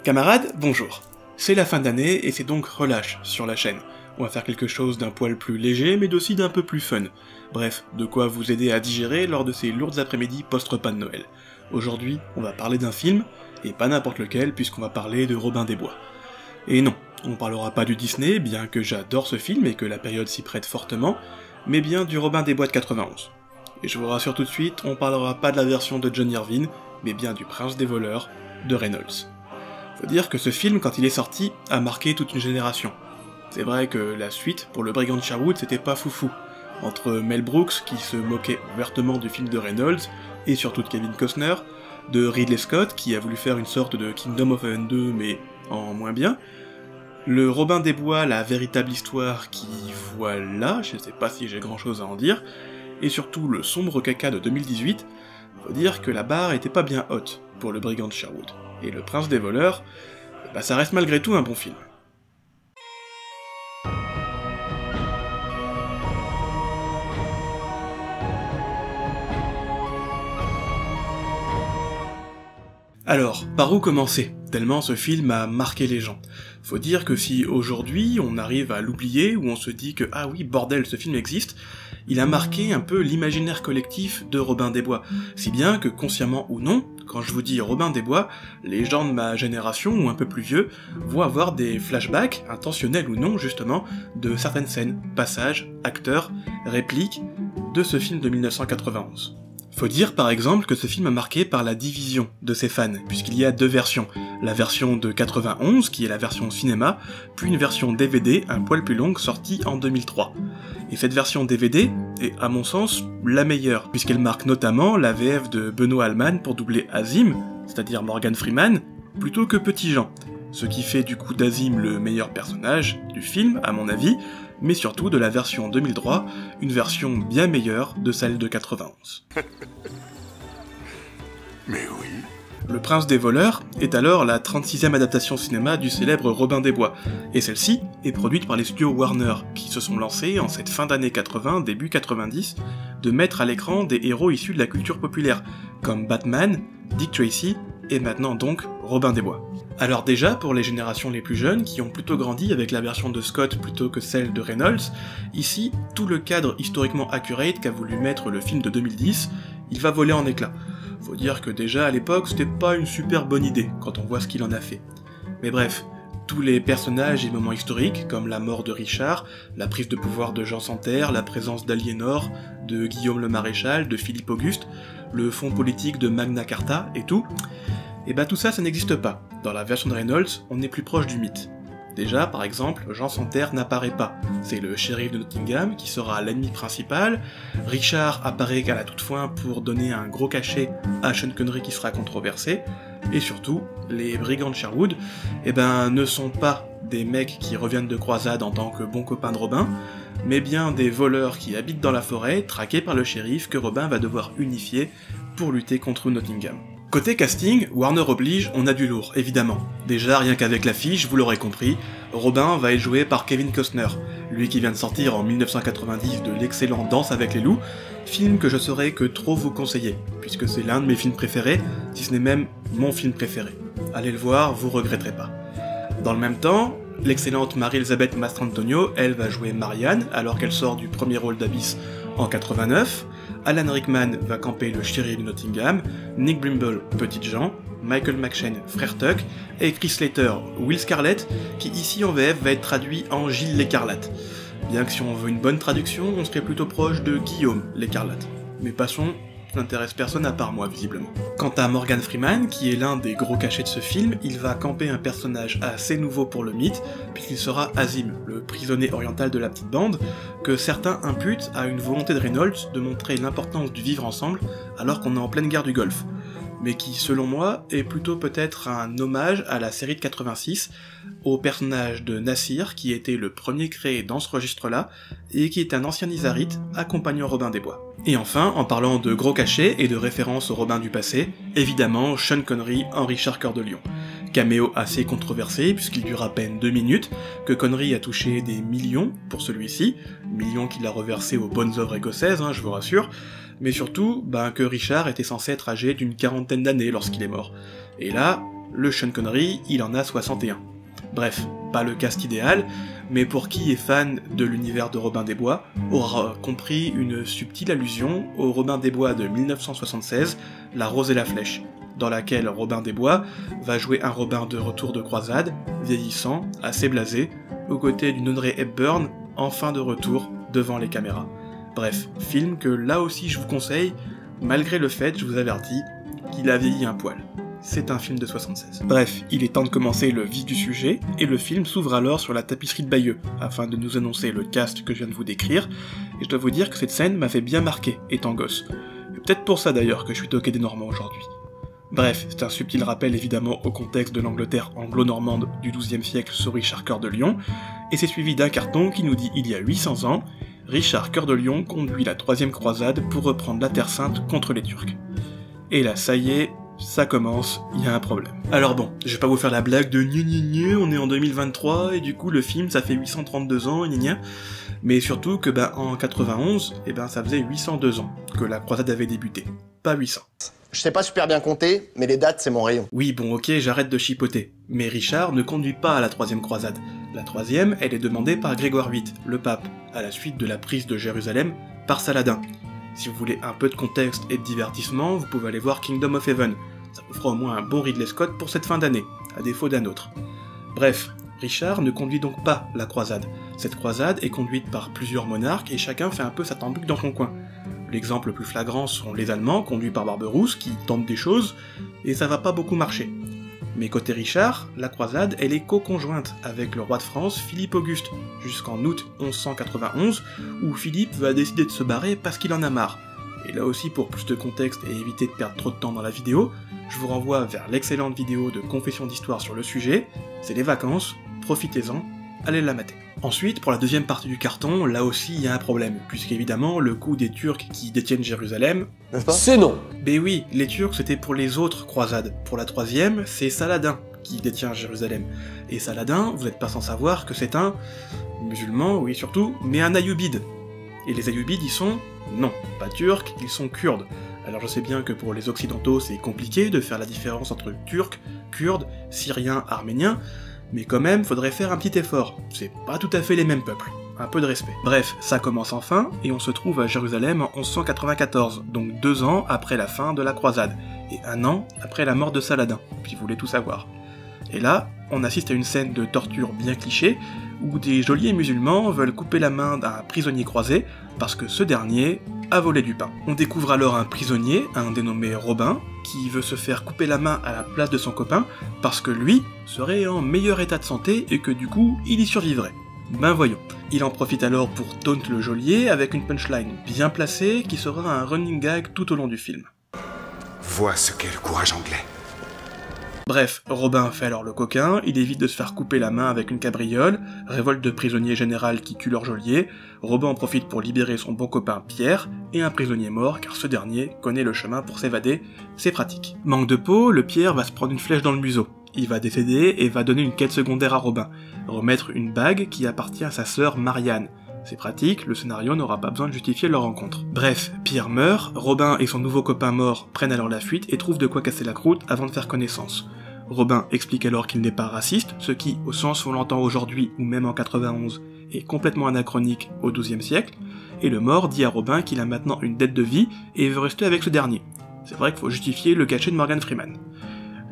Camarades, bonjour. C'est la fin d'année et c'est donc relâche sur la chaîne. On va faire quelque chose d'un poil plus léger mais aussi d'un peu plus fun. Bref, de quoi vous aider à digérer lors de ces lourdes après-midi post-repas de Noël. Aujourd'hui, on va parler d'un film, et pas n'importe lequel puisqu'on va parler de Robin des Bois. Et non, on parlera pas du Disney, bien que j'adore ce film et que la période s'y prête fortement, mais bien du Robin des Bois de 91. Et je vous rassure tout de suite, on parlera pas de la version de John Irvine, mais bien du Prince des voleurs de Reynolds. Faut dire que ce film, quand il est sorti, a marqué toute une génération. C'est vrai que la suite, pour le Brigand de Sherwood, c'était pas foufou. Entre Mel Brooks, qui se moquait ouvertement du film de Reynolds, et surtout de Kevin Costner, de Ridley Scott, qui a voulu faire une sorte de Kingdom of Heaven 2, mais en moins bien, le Robin des Bois, la véritable histoire qui, voilà, je sais pas si j'ai grand chose à en dire, et surtout le sombre caca de 2018, faut dire que la barre était pas bien haute pour le Brigand de Sherwood. Et le Prince des voleurs, bah ça reste malgré tout un bon film. Alors, par où commencer? Tellement ce film a marqué les gens. Faut dire que si aujourd'hui on arrive à l'oublier, ou on se dit que ah oui, bordel, ce film existe, il a marqué un peu l'imaginaire collectif de Robin des Bois. Si bien que consciemment ou non, quand je vous dis Robin des Bois, les gens de ma génération ou un peu plus vieux vont avoir des flashbacks, intentionnels ou non justement, de certaines scènes, passages, acteurs, répliques de ce film de 1991. Faut dire par exemple que ce film a marqué par la division de ses fans, puisqu'il y a deux versions. La version de 91, qui est la version cinéma, puis une version DVD un poil plus longue sortie en 2003. Et cette version DVD est, à mon sens, la meilleure, puisqu'elle marque notamment la VF de Benoît Alman pour doubler Azim, c'est-à-dire Morgan Freeman, plutôt que Petit Jean. Ce qui fait du coup d'Azim le meilleur personnage du film, à mon avis, mais surtout de la version 2003, une version bien meilleure de celle de 91. Mais oui. Le Prince des voleurs est alors la 36e adaptation cinéma du célèbre Robin des Bois, et celle-ci est produite par les studios Warner, qui se sont lancés en cette fin d'année 80, début 90, de mettre à l'écran des héros issus de la culture populaire, comme Batman, Dick Tracy, et maintenant donc Robin des Bois. Alors déjà, pour les générations les plus jeunes, qui ont plutôt grandi avec la version de Scott plutôt que celle de Reynolds, ici, tout le cadre historiquement accurate qu'a voulu mettre le film de 2010, il va voler en éclats. Faut dire que déjà à l'époque, c'était pas une super bonne idée, quand on voit ce qu'il en a fait. Mais bref, tous les personnages et moments historiques, comme la mort de Richard, la prise de pouvoir de Jean Santerre, la présence d'Aliénor, de Guillaume le Maréchal, de Philippe Auguste, le fond politique de Magna Carta et tout, et bah tout ça, ça n'existe pas. Dans la version de Reynolds, on est plus proche du mythe. Déjà, par exemple, Jean Santerre n'apparaît pas. C'est le shérif de Nottingham qui sera l'ennemi principal. Richard apparaît qu'à la toute fin pour donner un gros cachet à Sean Connery qui sera controversé. Et surtout, les brigands de Sherwood, ne sont pas des mecs qui reviennent de croisade en tant que bons copains de Robin, mais bien des voleurs qui habitent dans la forêt, traqués par le shérif que Robin va devoir unifier pour lutter contre Nottingham. Côté casting, Warner oblige, on a du lourd, évidemment. Déjà, rien qu'avec l'affiche, vous l'aurez compris, Robin va être joué par Kevin Costner, lui qui vient de sortir en 1990 de l'excellent Danse avec les loups, film que je saurais que trop vous conseiller, puisque c'est l'un de mes films préférés, si ce n'est même mon film préféré. Allez le voir, vous regretterez pas. Dans le même temps, l'excellente Mary-Elizabeth Mastrantonio, elle va jouer Marianne, alors qu'elle sort du premier rôle d'Abyss en 89, Alan Rickman va camper le shérif de Nottingham, Nick Brimble, Petit Jean, Michael McShane, Frère Tuck, et Chris Slater, Will Scarlett, qui ici en VF va être traduit en Gilles l'Écarlate. Bien que si on veut une bonne traduction, on serait plutôt proche de Guillaume l'Écarlate. Mais passons, ça n'intéresse personne à part moi visiblement. Quant à Morgan Freeman, qui est l'un des gros cachets de ce film, il va camper un personnage assez nouveau pour le mythe, puisqu'il sera Azim, le prisonnier oriental de la petite bande, que certains imputent à une volonté de Reynolds de montrer l'importance du vivre ensemble alors qu'on est en pleine guerre du Golfe, mais qui, selon moi, est plutôt peut-être un hommage à la série de 86, au personnage de Nassir, qui était le premier créé dans ce registre-là, et qui est un ancien Nizarite accompagnant Robin des Bois. Et enfin, en parlant de gros cachets et de références au Robin du passé, évidemment Sean Connery en Richard Cœur de Lion. Caméo assez controversé puisqu'il dure à peine 2 minutes, que Connery a touché des millions pour celui-ci, millions qu'il a reversés aux bonnes œuvres écossaises, je vous rassure, mais surtout que Richard était censé être âgé d'une 40aine d'années lorsqu'il est mort. Et là, le Sean Connery, il en a 61. Bref, pas le cast idéal, mais pour qui est fan de l'univers de Robin des Bois, aura compris une subtile allusion au Robin des Bois de 1976, La Rose et la Flèche, dans laquelle Robin des Bois va jouer un Robin de retour de croisade, vieillissant, assez blasé, aux côtés d'une Audrey Hepburn, enfin de retour devant les caméras. Bref, film que là aussi je vous conseille, malgré le fait, je vous avertis, qu'il a vieilli un poil. C'est un film de 76. Bref, il est temps de commencer le vif du sujet, et le film s'ouvre alors sur la tapisserie de Bayeux, afin de nous annoncer le cast que je viens de vous décrire, et je dois vous dire que cette scène m'avait bien marqué, étant gosse. Peut-être pour ça d'ailleurs que je suis toqué des Normands aujourd'hui. Bref, c'est un subtil rappel évidemment au contexte de l'Angleterre anglo-normande du XIIe siècle sur Richard Cœur de Lion, et c'est suivi d'un carton qui nous dit il y a 800 ans, Richard Cœur de Lion conduit la troisième croisade pour reprendre la Terre Sainte contre les Turcs. Et là, ça y est, ça commence, il y a un problème. Alors bon, je vais pas vous faire la blague de gna on est en 2023, et du coup le film ça fait 832 ans, gna mais surtout que en 91, ça faisait 802 ans que la croisade avait débuté, pas 800. Je sais pas super bien compter, mais les dates c'est mon rayon. Oui bon ok, j'arrête de chipoter, mais Richard ne conduit pas à la troisième croisade. La troisième, elle est demandée par Grégoire VIII, le pape, à la suite de la prise de Jérusalem par Saladin. Si vous voulez un peu de contexte et de divertissement, vous pouvez aller voir Kingdom of Heaven. Ça vous fera au moins un bon Ridley Scott pour cette fin d'année, à défaut d'un autre. Bref, Richard ne conduit donc pas la croisade. Cette croisade est conduite par plusieurs monarques et chacun fait un peu sa tambouk dans son coin. L'exemple le plus flagrant sont les Allemands, conduits par Barberousse, qui tentent des choses, et ça va pas beaucoup marcher. Mais côté Richard, la croisade, elle est co-conjointe avec le roi de France, Philippe Auguste, jusqu'en août 1191, où Philippe va décider de se barrer parce qu'il en a marre. Et là aussi, pour plus de contexte et éviter de perdre trop de temps dans la vidéo, je vous renvoie vers l'excellente vidéo de Confession d'Histoire sur le sujet, c'est les vacances, profitez-en, allez la mater. Ensuite, pour la deuxième partie du carton, là aussi il y a un problème, puisqu'évidemment, le coup des Turcs qui détiennent Jérusalem... N'est-ce pas ? C'est non. Ben oui, les Turcs c'était pour les autres croisades. Pour la troisième, c'est Saladin qui détient Jérusalem. Et Saladin, vous n'êtes pas sans savoir que c'est un... musulman, oui surtout, mais un Ayyubide. Et les Ayyubides, ils sont... non, pas turcs, ils sont kurdes. Alors je sais bien que pour les occidentaux c'est compliqué de faire la différence entre turcs, kurdes, syriens, arméniens, mais quand même, faudrait faire un petit effort. C'est pas tout à fait les mêmes peuples. Un peu de respect. Bref, ça commence enfin, et on se trouve à Jérusalem en 1194, donc 2 ans après la fin de la croisade, et 1 an après la mort de Saladin, puis vous voulez tout savoir. Et là, on assiste à une scène de torture bien cliché, où des geôliers musulmans veulent couper la main d'un prisonnier croisé, parce que ce dernier a volé du pain. On découvre alors un prisonnier, un dénommé Robin, qui veut se faire couper la main à la place de son copain, parce que lui serait en meilleur état de santé et que du coup, il y survivrait. Ben voyons. Il en profite alors pour taunt le geôlier avec une punchline bien placée qui sera un running gag tout au long du film. Vois ce qu'est le courage anglais. Bref, Robin fait alors le coquin, il évite de se faire couper la main avec une cabriole, révolte de prisonniers générales qui tuent leur geôlier, Robin en profite pour libérer son bon copain Pierre, et un prisonnier mort car ce dernier connaît le chemin pour s'évader, c'est pratique. Manque de peau, le Pierre va se prendre une flèche dans le museau. Il va décéder et va donner une quête secondaire à Robin, remettre une bague qui appartient à sa sœur Marianne. C'est pratique, le scénario n'aura pas besoin de justifier leur rencontre. Bref, Pierre meurt, Robin et son nouveau copain mort prennent alors la fuite et trouvent de quoi casser la croûte avant de faire connaissance. Robin explique alors qu'il n'est pas raciste, ce qui, au sens où on l'entend aujourd'hui ou même en 91, est complètement anachronique au XIIe siècle, et le mort dit à Robin qu'il a maintenant une dette de vie et veut rester avec ce dernier. C'est vrai qu'il faut justifier le cachet de Morgan Freeman.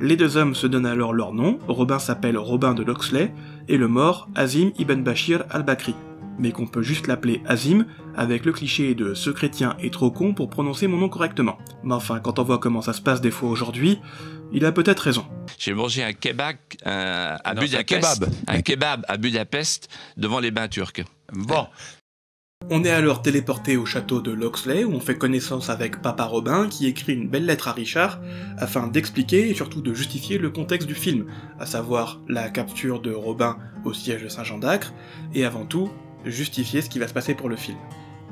Les deux hommes se donnent alors leur nom, Robin s'appelle Robin de Loxley, et le mort Azim ibn Bashir al-Bakri, mais qu'on peut juste l'appeler Azim, avec le cliché de « ce chrétien est trop con pour prononcer mon nom correctement ». Mais enfin, quand on voit comment ça se passe des fois aujourd'hui, il a peut-être raison. J'ai mangé un kebab à Budapest. Un kebab à Budapest devant les bains turcs. Bon. On est alors téléporté au château de Loxley où on fait connaissance avec Papa Robin qui écrit une belle lettre à Richard afin d'expliquer et surtout de justifier le contexte du film, à savoir la capture de Robin au siège de Saint-Jean d'Acre et avant tout justifier ce qui va se passer pour le film.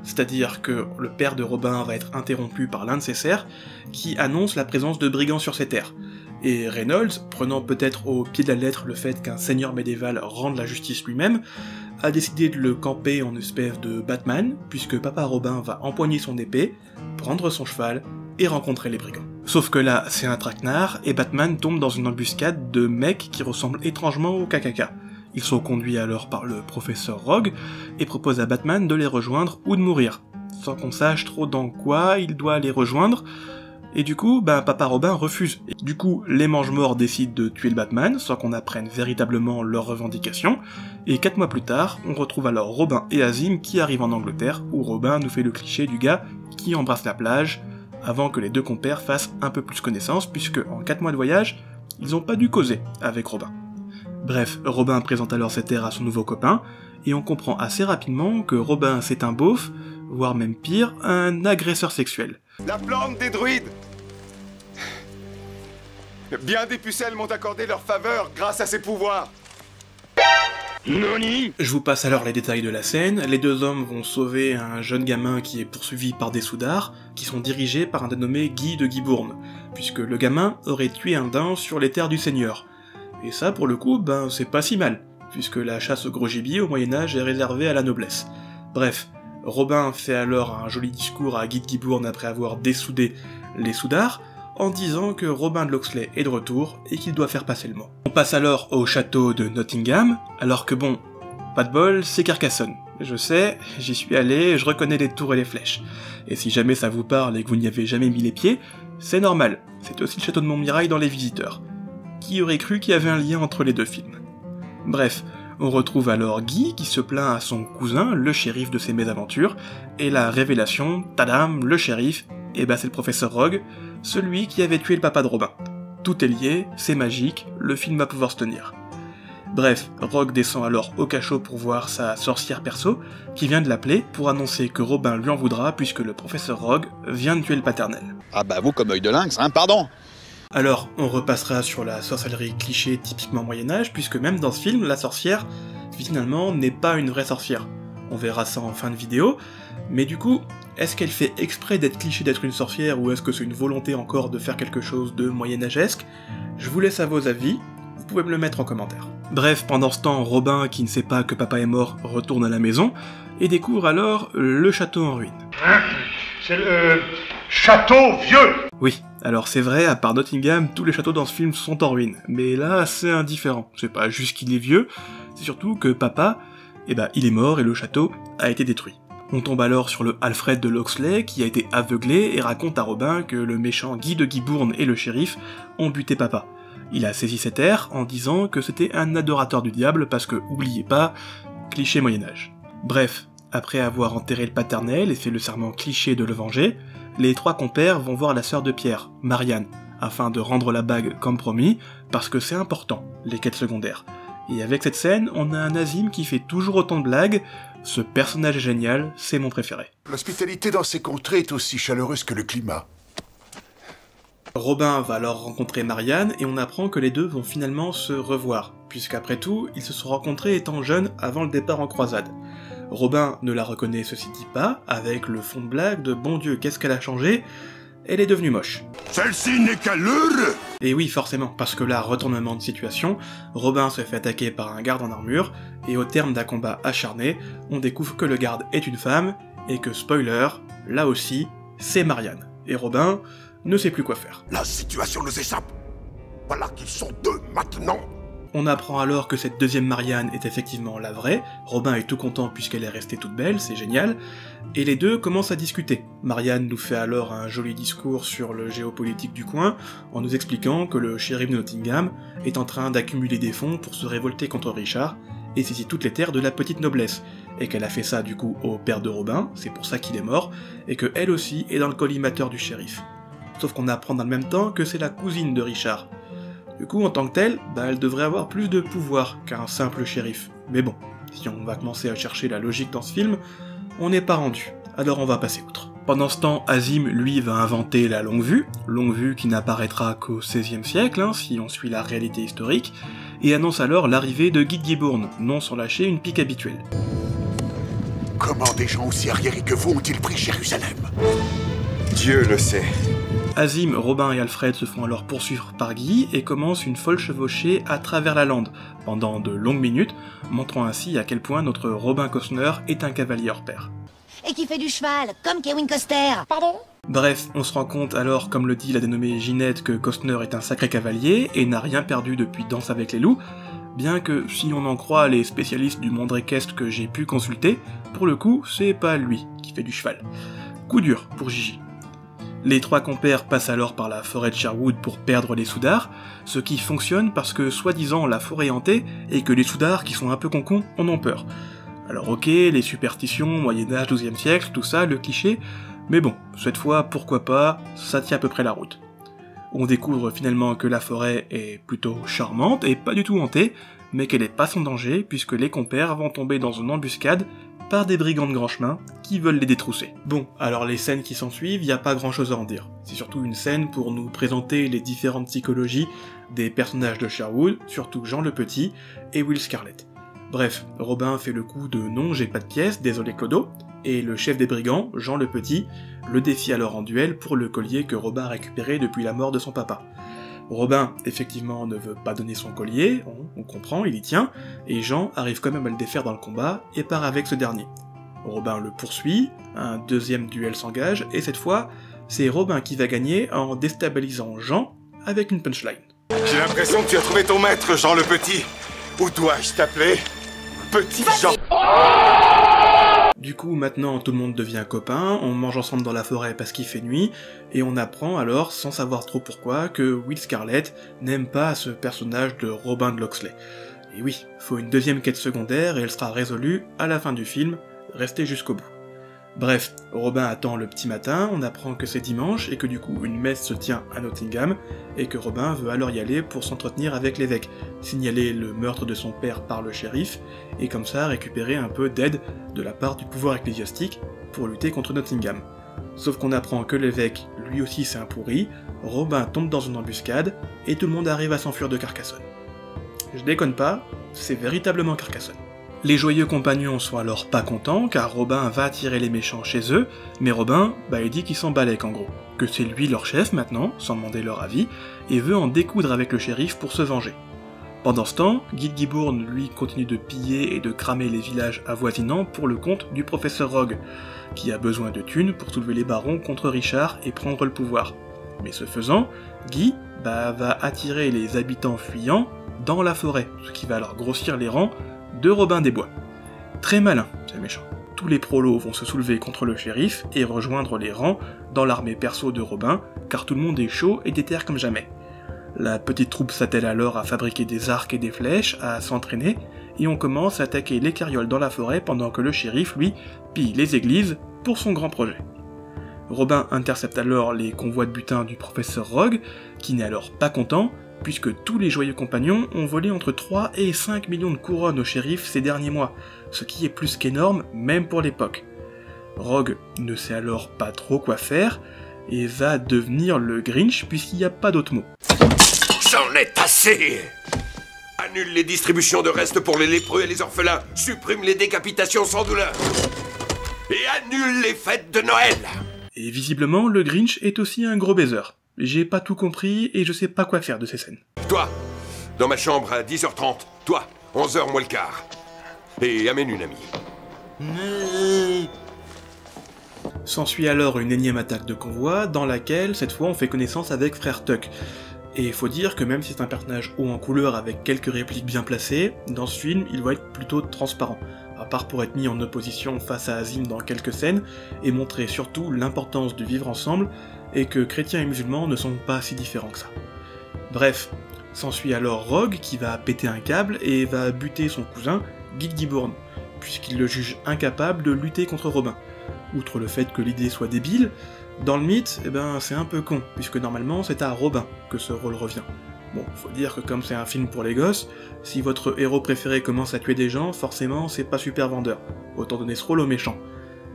C'est-à-dire que le père de Robin va être interrompu par l'un de ses serfs qui annonce la présence de brigands sur ses terres. Et Reynolds, prenant peut-être au pied de la lettre le fait qu'un seigneur médiéval rende la justice lui-même, a décidé de le camper en espèce de Batman, puisque Papa Robin va empoigner son épée, prendre son cheval et rencontrer les brigands. Sauf que là, c'est un traquenard, et Batman tombe dans une embuscade de mecs qui ressemblent étrangement au KKK. Ils sont conduits alors par le professeur Rogue, et proposent à Batman de les rejoindre ou de mourir, sans qu'on sache trop dans quoi il doit les rejoindre, et du coup, Papa Robin refuse. Et du coup, les Mange-Morts décident de tuer le Batman, sans qu'on apprenne véritablement leurs revendications, et 4 mois plus tard, on retrouve alors Robin et Azim qui arrivent en Angleterre, où Robin nous fait le cliché du gars qui embrasse la plage, avant que les deux compères fassent un peu plus connaissance, puisque en 4 mois de voyage, ils ont pas dû causer avec Robin. Bref, Robin présente alors cette terre à son nouveau copain, et on comprend assez rapidement que Robin c'est un beauf, voire même pire, un agresseur sexuel. La plante des druides! Bien des pucelles m'ont accordé leur faveur grâce à ses pouvoirs. Noni! Je vous passe alors les détails de la scène. Les deux hommes vont sauver un jeune gamin qui est poursuivi par des soudards, qui sont dirigés par un dénommé Guy de Guibourne, puisque le gamin aurait tué un daim sur les terres du Seigneur. Et ça, pour le coup, c'est pas si mal, puisque la chasse au gros gibier au Moyen-Âge est réservée à la noblesse. Bref, Robin fait alors un joli discours à Guy de Guibourne après avoir dessoudé les soudards, en disant que Robin de Locksley est de retour et qu'il doit faire passer le mot. On passe alors au château de Nottingham, alors que bon, pas de bol, c'est Carcassonne. Je sais, j'y suis allé, je reconnais les tours et les flèches. Et si jamais ça vous parle et que vous n'y avez jamais mis les pieds, c'est normal, c'est aussi le château de Montmirail dans Les Visiteurs. Qui aurait cru qu'il y avait un lien entre les deux films? Bref, on retrouve alors Guy qui se plaint à son cousin, le shérif de ses mésaventures, et la révélation, tadam, le shérif, c'est le professeur Rogue, celui qui avait tué le papa de Robin. Tout est lié, c'est magique, le film va pouvoir se tenir. Bref, Rogue descend alors au cachot pour voir sa sorcière perso, qui vient de l'appeler pour annoncer que Robin lui en voudra puisque le professeur Rogue vient de tuer le paternel. Ah vous comme œil de lynx, pardon. Alors, on repassera sur la sorcellerie cliché typiquement Moyen-Âge, puisque même dans ce film, la sorcière, finalement, n'est pas une vraie sorcière. On verra ça en fin de vidéo, mais du coup, est-ce qu'elle fait exprès d'être cliché d'être une sorcière, ou est-ce que c'est une volonté encore de faire quelque chose de moyenâgesque? Je vous laisse à vos avis, vous pouvez me le mettre en commentaire. Bref, pendant ce temps, Robin, qui ne sait pas que papa est mort, retourne à la maison, et découvre alors le château en ruine. C'est le château vieux! Oui, alors c'est vrai, à part Nottingham, tous les châteaux dans ce film sont en ruine, mais là c'est indifférent. C'est pas juste qu'il est vieux, c'est surtout que papa, il est mort et le château a été détruit. On tombe alors sur le Alfred de Locksley qui a été aveuglé et raconte à Robin que le méchant Guy de Guibourne et le shérif ont buté papa. Il a saisi cette terre en disant que c'était un adorateur du diable parce que, oubliez pas, cliché Moyen-Âge. Bref, après avoir enterré le paternel et fait le serment cliché de le venger, les 3 compères vont voir la sœur de Pierre, Marianne, afin de rendre la bague comme promis, parce que c'est important, les quêtes secondaires. Et avec cette scène, on a un Azim qui fait toujours autant de blagues, ce personnage est génial, c'est mon préféré. L'hospitalité dans ces contrées est aussi chaleureuse que le climat. Robin va alors rencontrer Marianne et on apprend que les deux vont finalement se revoir, puisqu'après tout, ils se sont rencontrés étant jeunes avant le départ en croisade. Robin ne la reconnaît ceci dit pas, avec le fond de blague de « Bon Dieu, qu'est-ce qu'elle a changé ?» Elle est devenue moche. Celle-ci n'est qu'à l'heure. Et oui, forcément, parce que là, retournement de situation, Robin se fait attaquer par un garde en armure, et au terme d'un combat acharné, on découvre que le garde est une femme, et que, spoiler, là aussi, c'est Marianne. Et Robin ne sait plus quoi faire. La situation nous échappe. Voilà qu'ils sont deux maintenant. On apprend alors que cette deuxième Marianne est effectivement la vraie, Robin est tout content puisqu'elle est restée toute belle, c'est génial, et les deux commencent à discuter. Marianne nous fait alors un joli discours sur le géopolitique du coin, en nous expliquant que le shérif de Nottingham est en train d'accumuler des fonds pour se révolter contre Richard, et saisir toutes les terres de la petite noblesse, et qu'elle a fait ça du coup au père de Robin, c'est pour ça qu'il est mort, et que elle aussi est dans le collimateur du shérif. Sauf qu'on apprend dans le même temps que c'est la cousine de Richard. Du coup, en tant que telle, elle devrait avoir plus de pouvoir qu'un simple shérif. Mais bon, si on va commencer à chercher la logique dans ce film, on n'est pas rendu, alors on va passer outre. Pendant ce temps, Azim, lui, va inventer la longue vue qui n'apparaîtra qu'au XVIe siècle, si on suit la réalité historique, et annonce alors l'arrivée de Guy de Guibourne, non sans lâcher une pique habituelle. Comment des gens aussi arriérés que vous ont-ils pris Jérusalem? Dieu le sait. Azim, Robin et Alfred se font alors poursuivre par Guy et commencent une folle chevauchée à travers la lande, pendant de longues minutes, montrant ainsi à quel point notre Robin Costner est un cavalier hors pair. et qui fait du cheval, comme Kevin Costner. Pardon? Bref, on se rend compte alors, comme le dit la dénommée Ginette, que Costner est un sacré cavalier et n'a rien perdu depuis Danse avec les loups, bien que si on en croit les spécialistes du monde équestre que j'ai pu consulter, pour le coup, c'est pas lui qui fait du cheval. Coup dur pour Gigi. Les trois compères passent alors par la forêt de Sherwood pour perdre les soudards, ce qui fonctionne parce que soi-disant la forêt est hantée et que les soudards qui sont un peu concons en ont peur. Alors ok, les superstitions, Moyen-Âge, 12e siècle, tout ça, le cliché, mais bon, cette fois, pourquoi pas, ça tient à peu près la route. On découvre finalement que la forêt est plutôt charmante et pas du tout hantée, mais qu'elle est pas sans danger puisque les compères vont tomber dans une embuscade par des brigands de grand chemin qui veulent les détrousser. Bon, alors les scènes qui s'ensuivent, y a pas grand chose à en dire. C'est surtout une scène pour nous présenter les différentes psychologies des personnages de Sherwood, surtout Jean le Petit et Will Scarlet. Bref, Robin fait le coup de non, j'ai pas de pièces, désolé Clodo, et le chef des brigands, Jean le Petit, le défie alors en duel pour le collier que Robin a récupéré depuis la mort de son papa. Robin, effectivement, ne veut pas donner son collier, on comprend, il y tient, et Jean arrive quand même à le défaire dans le combat et part avec ce dernier. Robin le poursuit, un deuxième duel s'engage, et cette fois, c'est Robin qui va gagner en déstabilisant Jean avec une punchline. J'ai l'impression que tu as trouvé ton maître, Jean le Petit. Où dois-je t'appeler? Petit Jean. Du coup, maintenant, tout le monde devient copain, on mange ensemble dans la forêt parce qu'il fait nuit, et on apprend alors, sans savoir trop pourquoi, que Will Scarlet n'aime pas ce personnage de Robin de Locksley. Et oui, faut une deuxième quête secondaire et elle sera résolue à la fin du film, restez jusqu'au bout. Bref, Robin attend le petit matin, on apprend que c'est dimanche et que du coup une messe se tient à Nottingham, et que Robin veut alors y aller pour s'entretenir avec l'évêque, signaler le meurtre de son père par le shérif, et comme ça récupérer un peu d'aide de la part du pouvoir ecclésiastique pour lutter contre Nottingham. Sauf qu'on apprend que l'évêque, lui aussi c'est un pourri, Robin tombe dans une embuscade, et tout le monde arrive à s'enfuir de Carcassonne. Je déconne pas, c'est véritablement Carcassonne. Les joyeux compagnons sont alors pas contents, car Robin va attirer les méchants chez eux, mais Robin, il dit qu'il s'en balèque en gros, que c'est lui leur chef maintenant, sans demander leur avis, et veut en découdre avec le shérif pour se venger. Pendant ce temps, Guy Gibourne, lui, continue de piller et de cramer les villages avoisinants pour le compte du professeur Rogue, qui a besoin de thunes pour soulever les barons contre Richard et prendre le pouvoir. Mais ce faisant, Guy, va attirer les habitants fuyants dans la forêt, ce qui va alors grossir les rangs de Robin des Bois. Très malin, ces méchants. Tous les prolos vont se soulever contre le shérif et rejoindre les rangs dans l'armée perso de Robin, car tout le monde est chaud et déter comme jamais. La petite troupe s'attelle alors à fabriquer des arcs et des flèches, à s'entraîner, et on commence à attaquer les carrioles dans la forêt pendant que le shérif, lui, pille les églises pour son grand projet. Robin intercepte alors les convois de butin du professeur Rogue, qui n'est alors pas content, puisque tous les joyeux compagnons ont volé entre 3 et 5 millions de couronnes au shérif ces derniers mois, ce qui est plus qu'énorme même pour l'époque. Rogue ne sait alors pas trop quoi faire, et va devenir le Grinch puisqu'il n'y a pas d'autre mot. J'en ai assez! Annule les distributions de restes pour les lépreux et les orphelins, supprime les décapitations sans douleur, et annule les fêtes de Noël! Et visiblement, le Grinch est aussi un gros baiser. J'ai pas tout compris et je sais pas quoi faire de ces scènes. Toi, dans ma chambre à 10h30. Toi, 11h moins le quart. Et amène une amie. S'ensuit alors une énième attaque de convoi, dans laquelle, cette fois, on fait connaissance avec Frère Tuck. Et il faut dire que même si c'est un personnage haut en couleur avec quelques répliques bien placées, dans ce film, il va être plutôt transparent, à part pour être mis en opposition face à Azim dans quelques scènes, et montrer surtout l'importance du vivre ensemble, et que chrétiens et musulmans ne sont pas si différents que ça. Bref, s'ensuit alors Rogue qui va péter un câble et va buter son cousin, Guy Gibourne, puisqu'il le juge incapable de lutter contre Robin. Outre le fait que l'idée soit débile, dans le mythe, c'est un peu con, puisque normalement c'est à Robin que ce rôle revient. Bon, faut dire que comme c'est un film pour les gosses, si votre héros préféré commence à tuer des gens, forcément c'est pas super vendeur, autant donner ce rôle aux méchants.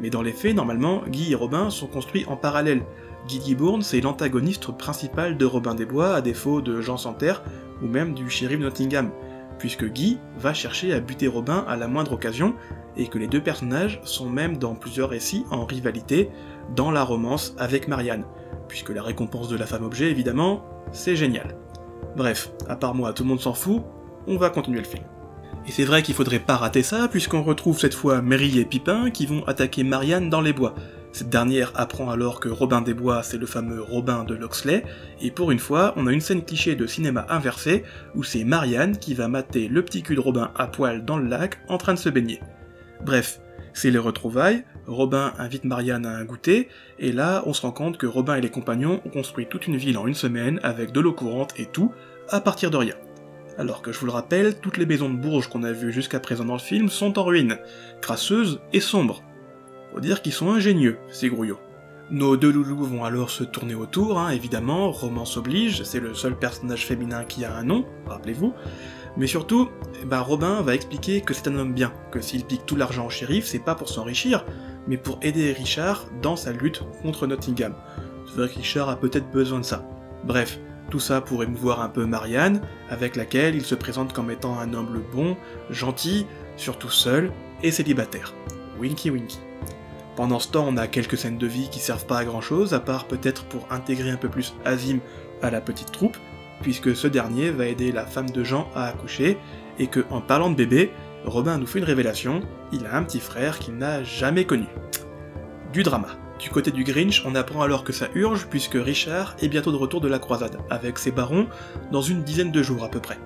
Mais dans les faits, normalement, Guy et Robin sont construits en parallèle. Guy Gibourne, c'est l'antagoniste principal de Robin des Bois, à défaut de Jean Santerre, ou même du shérif de Nottingham, puisque Guy va chercher à buter Robin à la moindre occasion, et que les deux personnages sont même dans plusieurs récits en rivalité, dans la romance avec Marianne, puisque la récompense de la femme objet, évidemment, c'est génial. Bref, à part moi, tout le monde s'en fout, on va continuer le film. Et c'est vrai qu'il faudrait pas rater ça, puisqu'on retrouve cette fois Merry et Pipin qui vont attaquer Marianne dans les bois. Cette dernière apprend alors que Robin des Bois c'est le fameux Robin de Locksley, et pour une fois, on a une scène cliché de cinéma inversée, où c'est Marianne qui va mater le petit cul de Robin à poil dans le lac, en train de se baigner. Bref, c'est les retrouvailles, Robin invite Marianne à un goûter, et là, on se rend compte que Robin et les compagnons ont construit toute une ville en une semaine, avec de l'eau courante et tout, à partir de rien. Alors que je vous le rappelle, toutes les maisons de Bourges qu'on a vues jusqu'à présent dans le film sont en ruine, crasseuses et sombres. Faut dire qu'ils sont ingénieux, ces grouillots. Nos deux loulous vont alors se tourner autour, évidemment, romance oblige, c'est le seul personnage féminin qui a un nom, rappelez-vous. Mais surtout, Robin va expliquer que c'est un homme bien, que s'il pique tout l'argent au shérif, c'est pas pour s'enrichir, mais pour aider Richard dans sa lutte contre Nottingham. C'est vrai que Richard a peut-être besoin de ça. Bref, tout ça pour émouvoir un peu Marianne, avec laquelle il se présente comme étant un homme bon, gentil, surtout seul, et célibataire. Winky Winky. Pendant ce temps, on a quelques scènes de vie qui servent pas à grand chose, à part peut-être pour intégrer un peu plus Azim à la petite troupe, puisque ce dernier va aider la femme de Jean à accoucher, et que, en parlant de bébé, Robin nous fait une révélation, il a un petit frère qu'il n'a jamais connu. Du drama. Du côté du Grinch, on apprend alors que ça urge, puisque Richard est bientôt de retour de la croisade, avec ses barons, dans une dizaine de jours à peu près.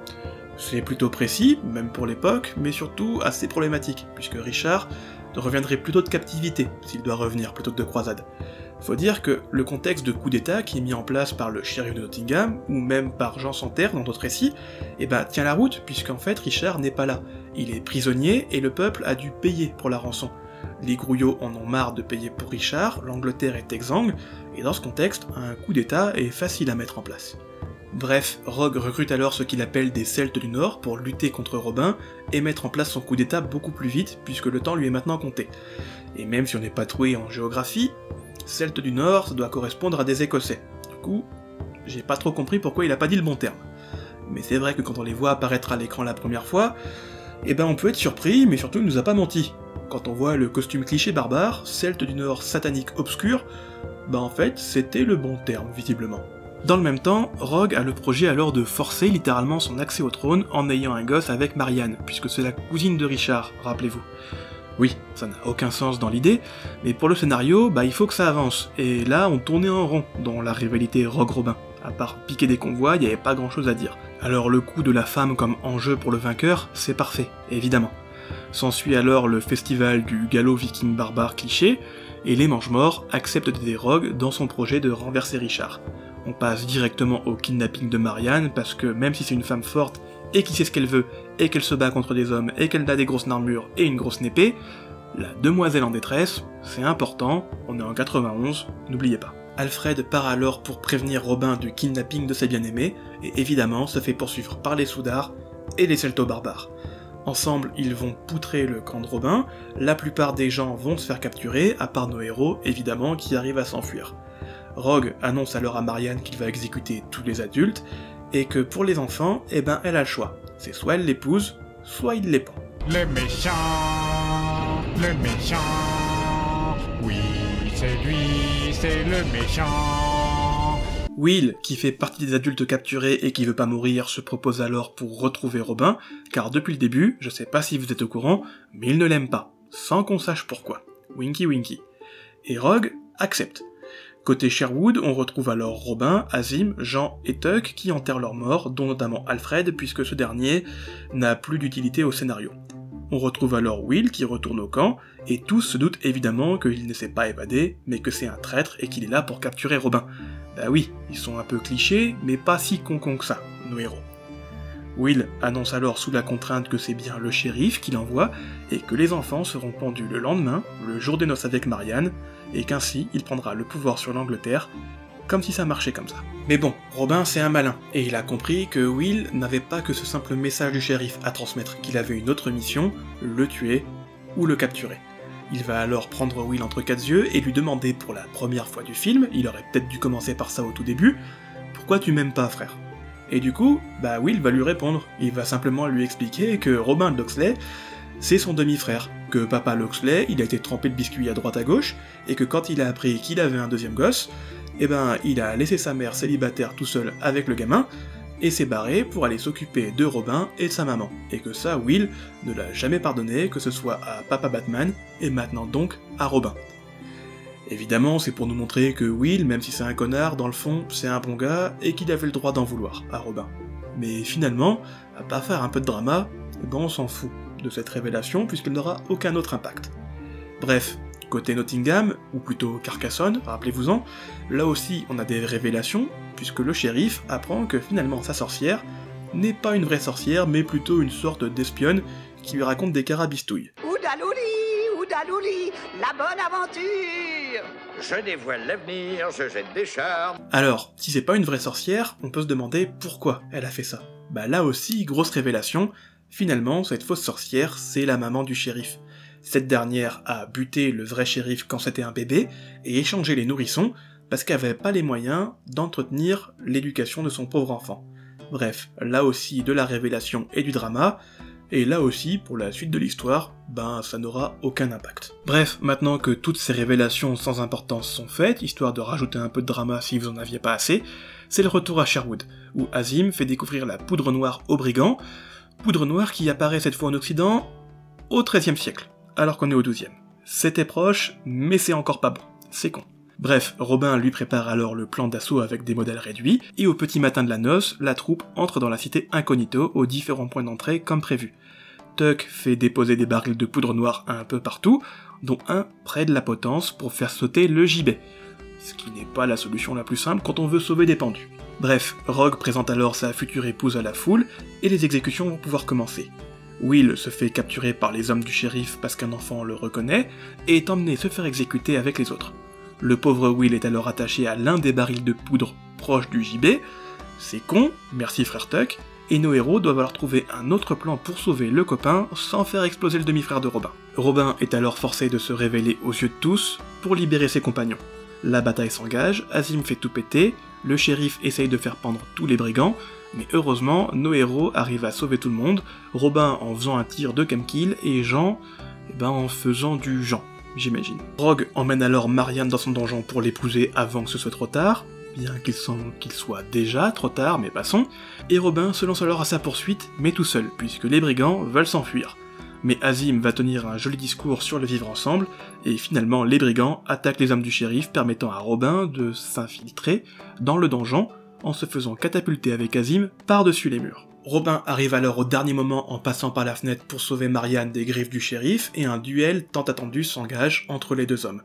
C'est plutôt précis, même pour l'époque, mais surtout assez problématique, puisque Richard reviendrait plutôt de captivité, s'il doit revenir plutôt que de croisade. Faut dire que le contexte de coup d'état qui est mis en place par le shérif de Nottingham, ou même par Jean Santerre dans d'autres récits, tient la route, puisqu'en fait Richard n'est pas là. Il est prisonnier, et le peuple a dû payer pour la rançon. Les grouillots en ont marre de payer pour Richard, l'Angleterre est exsangue, et dans ce contexte, un coup d'état est facile à mettre en place. Bref, Rogue recrute alors ce qu'il appelle des Celtes du Nord pour lutter contre Robin et mettre en place son coup d'état beaucoup plus vite puisque le temps lui est maintenant compté. Et même si on n'est pas troué en géographie, Celtes du Nord ça doit correspondre à des Écossais. Du coup, j'ai pas trop compris pourquoi il a pas dit le bon terme. Mais c'est vrai que quand on les voit apparaître à l'écran la première fois, on peut être surpris, mais surtout il nous a pas menti. Quand on voit le costume cliché barbare, Celtes du Nord satanique obscur, en fait c'était le bon terme visiblement. Dans le même temps, Rogue a le projet alors de forcer littéralement son accès au trône en ayant un gosse avec Marianne, puisque c'est la cousine de Richard, rappelez-vous. Oui, ça n'a aucun sens dans l'idée, mais pour le scénario, il faut que ça avance, et là on tournait en rond dans la rivalité Rogue-Robin. À part piquer des convois, il n'y avait pas grand chose à dire. Alors le coup de la femme comme enjeu pour le vainqueur, c'est parfait, évidemment. S'ensuit alors le festival du galop viking barbare cliché, et les Mange-Morts acceptent d'aider Rogue dans son projet de renverser Richard. On passe directement au kidnapping de Marianne, parce que même si c'est une femme forte, et qui sait ce qu'elle veut, et qu'elle se bat contre des hommes, et qu'elle a des grosses armures et une grosse épée, la demoiselle en détresse, c'est important, on est en 91, n'oubliez pas. Alfred part alors pour prévenir Robin du kidnapping de sa bien-aimée, et évidemment se fait poursuivre par les Soudards et les Celto-barbares. Ensemble, ils vont poutrer le camp de Robin, la plupart des gens vont se faire capturer, à part nos héros, évidemment, qui arrivent à s'enfuir. Rogue annonce alors à Marianne qu'il va exécuter tous les adultes, et que pour les enfants, elle a le choix. C'est soit elle l'épouse, soit il les pend. Le méchant, oui, c'est lui, c'est le méchant. Will, qui fait partie des adultes capturés et qui veut pas mourir, se propose alors pour retrouver Robin, car depuis le début, je sais pas si vous êtes au courant, mais il ne l'aime pas, sans qu'on sache pourquoi. Winky Winky. Et Rogue accepte. Côté Sherwood, on retrouve alors Robin, Azim, Jean et Tuck qui enterrent leurs morts, dont notamment Alfred, puisque ce dernier n'a plus d'utilité au scénario. On retrouve alors Will qui retourne au camp, et tous se doutent évidemment qu'il ne s'est pas évadé, mais que c'est un traître et qu'il est là pour capturer Robin. Bah oui, ils sont un peu clichés, mais pas si con que ça, nos héros. Will annonce alors sous la contrainte que c'est bien le shérif qui l'envoie, et que les enfants seront pendus le lendemain, le jour des noces avec Marianne, et qu'ainsi il prendra le pouvoir sur l'Angleterre, comme si ça marchait comme ça. Mais bon, Robin c'est un malin, et il a compris que Will n'avait pas que ce simple message du shérif à transmettre, qu'il avait une autre mission, le tuer ou le capturer. Il va alors prendre Will entre quatre yeux et lui demander pour la première fois du film, il aurait peut-être dû commencer par ça au tout début, « Pourquoi tu m'aimes pas, frère ?» Et du coup, Will va lui répondre, il va simplement lui expliquer que Robin Locksley, c'est son demi-frère, que papa Locksley, il a été trempé de biscuits à droite à gauche, et que quand il a appris qu'il avait un deuxième gosse, il a laissé sa mère célibataire tout seul avec le gamin, et s'est barré pour aller s'occuper de Robin et de sa maman, et que ça, Will ne l'a jamais pardonné, que ce soit à Papa Batman, et maintenant donc à Robin. Évidemment, c'est pour nous montrer que Will, même si c'est un connard, dans le fond, c'est un bon gars, et qu'il avait le droit d'en vouloir à Robin. Mais finalement, à part faire un peu de drama, ben on s'en fout de cette révélation, puisqu'elle n'aura aucun autre impact. Bref, côté Nottingham, ou plutôt Carcassonne, rappelez-vous-en, là aussi on a des révélations, puisque le shérif apprend que finalement sa sorcière n'est pas une vraie sorcière, mais plutôt une sorte d'espionne qui lui raconte des carabistouilles. Oudalouli, oudalouli, la bonne aventure! Je dévoile l'avenir, je jette des charmes. Alors, si c'est pas une vraie sorcière, on peut se demander pourquoi elle a fait ça. Bah là aussi, grosse révélation, finalement cette fausse sorcière, c'est la maman du shérif. Cette dernière a buté le vrai shérif quand c'était un bébé, et échangé les nourrissons, parce qu'elle avait pas les moyens d'entretenir l'éducation de son pauvre enfant. Bref, là aussi de la révélation et du drama, et là aussi, pour la suite de l'histoire, ben ça n'aura aucun impact. Bref, maintenant que toutes ces révélations sans importance sont faites, histoire de rajouter un peu de drama si vous en aviez pas assez, c'est le retour à Sherwood, où Azim fait découvrir la poudre noire aux brigands, poudre noire qui apparaît cette fois en Occident au XIIIe siècle, alors qu'on est au XIIe. C'était proche, mais c'est encore pas bon, c'est con. Bref, Robin lui prépare alors le plan d'assaut avec des modèles réduits, et au petit matin de la noce, la troupe entre dans la cité incognito aux différents points d'entrée comme prévu. Tuck fait déposer des barils de poudre noire un peu partout, dont un près de la potence pour faire sauter le gibet, ce qui n'est pas la solution la plus simple quand on veut sauver des pendus. Bref, Rogue présente alors sa future épouse à la foule, et les exécutions vont pouvoir commencer. Will se fait capturer par les hommes du shérif parce qu'un enfant le reconnaît, et est emmené se faire exécuter avec les autres. Le pauvre Will est alors attaché à l'un des barils de poudre proche du gibet, c'est con, merci frère Tuck, et nos héros doivent alors trouver un autre plan pour sauver le copain sans faire exploser le demi-frère de Robin. Robin est alors forcé de se révéler aux yeux de tous pour libérer ses compagnons. La bataille s'engage, Azim fait tout péter, le shérif essaye de faire pendre tous les brigands, mais heureusement, nos héros arrivent à sauver tout le monde, Robin en faisant un tir de Camkill et Jean, en faisant du Jean. J'imagine. Rogue emmène alors Marianne dans son donjon pour l'épouser avant que ce soit trop tard, bien qu'il semble qu'il soit déjà trop tard, mais passons, et Robin se lance alors à sa poursuite, mais tout seul, puisque les brigands veulent s'enfuir. Mais Azim va tenir un joli discours sur le vivre ensemble, et finalement les brigands attaquent les hommes du shérif, permettant à Robin de s'infiltrer dans le donjon, en se faisant catapulter avec Azim par-dessus les murs. Robin arrive alors au dernier moment en passant par la fenêtre pour sauver Marianne des griffes du shérif, et un duel tant attendu s'engage entre les deux hommes.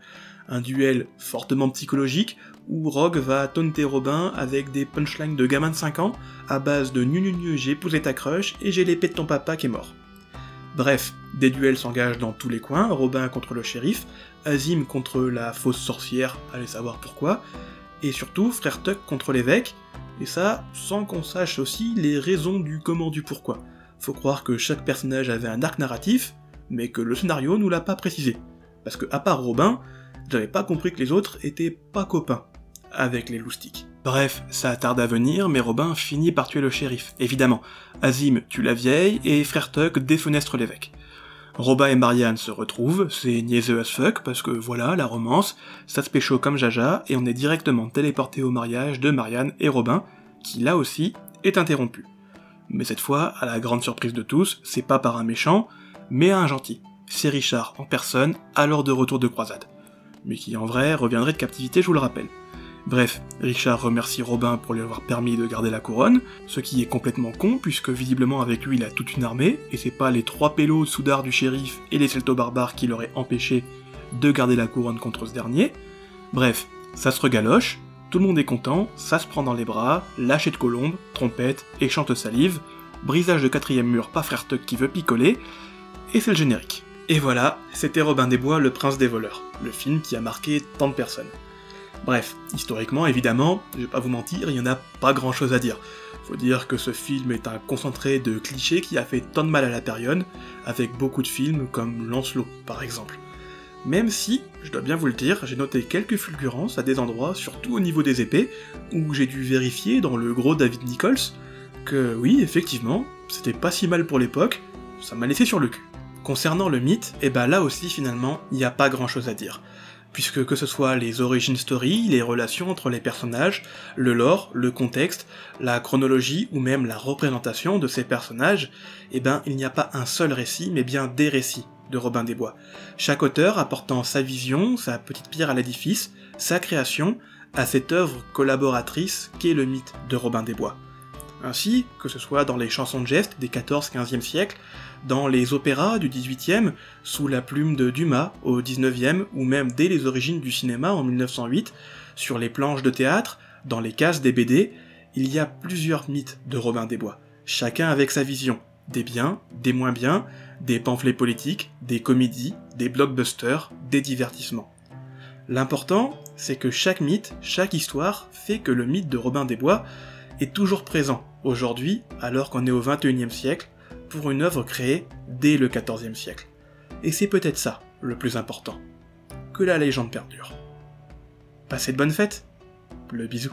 Un duel fortement psychologique, où Rogue va taunter Robin avec des punchlines de gamin de 5 ans, à base de « nu j'ai épousé ta crush, et j'ai l'épée de ton papa qui est mort ». Bref, des duels s'engagent dans tous les coins, Robin contre le shérif, Azim contre la fausse sorcière, allez savoir pourquoi, et surtout frère Tuck contre l'évêque, et ça, sans qu'on sache aussi les raisons du comment du pourquoi. Faut croire que chaque personnage avait un arc narratif, mais que le scénario nous l'a pas précisé. Parce que à part Robin, j'avais pas compris que les autres étaient pas copains avec les loustiques. Bref, ça tarde à venir, mais Robin finit par tuer le shérif, évidemment. Azim tue la vieille, et frère Tuck défenestre l'évêque. Robin et Marianne se retrouvent, c'est niaiseux as fuck, parce que voilà, la romance, ça se pécho comme Jaja, et on est directement téléporté au mariage de Marianne et Robin, qui là aussi est interrompu. Mais cette fois, à la grande surprise de tous, c'est pas par un méchant, mais un gentil. C'est Richard en personne, alors de retour de croisade. Mais qui en vrai reviendrait de captivité, je vous le rappelle. Bref, Richard remercie Robin pour lui avoir permis de garder la couronne, ce qui est complètement con, puisque visiblement avec lui il a toute une armée, et c'est pas les 3 pélos soudards du shérif et les celto-barbares qui l'auraient empêché de garder la couronne contre ce dernier. Bref, ça se regaloche, tout le monde est content, ça se prend dans les bras, lâcher de colombe, trompette et chante salive, brisage de 4ème mur par frère Tuck qui veut picoler, et c'est le générique. Et voilà, c'était Robin des Bois, le prince des voleurs, le film qui a marqué tant de personnes. Bref, historiquement, évidemment, je vais pas vous mentir, il y en a pas grand chose à dire. Faut dire que ce film est un concentré de clichés qui a fait tant de mal à la période, avec beaucoup de films comme Lancelot, par exemple. Même si, je dois bien vous le dire, j'ai noté quelques fulgurances à des endroits, surtout au niveau des épées, où j'ai dû vérifier dans le gros David Nichols, que oui, effectivement, c'était pas si mal pour l'époque, ça m'a laissé sur le cul. Concernant le mythe, là aussi finalement, il n'y a pas grand chose à dire. puisque que ce soit les origin story, les relations entre les personnages, le lore, le contexte, la chronologie ou même la représentation de ces personnages, il n'y a pas un seul récit, mais bien des récits de Robin des Bois. Chaque auteur apportant sa vision, sa petite pierre à l'édifice, sa création, à cette œuvre collaboratrice qu'est le mythe de Robin des Bois. Ainsi, que ce soit dans les chansons de geste des 14-15e siècles, dans les opéras du 18e, sous la plume de Dumas au 19e, ou même dès les origines du cinéma en 1908, sur les planches de théâtre, dans les cases des BD, il y a plusieurs mythes de Robin des Bois, chacun avec sa vision, des biens, des moins bien, des pamphlets politiques, des comédies, des blockbusters, des divertissements. L'important, c'est que chaque mythe, chaque histoire fait que le mythe de Robin des Bois est toujours présent, aujourd'hui, alors qu'on est au XXIe siècle, pour une œuvre créée dès le XIVe siècle. Et c'est peut-être ça, le plus important. Que la légende perdure. Passez de bonnes fêtes. Le bisou.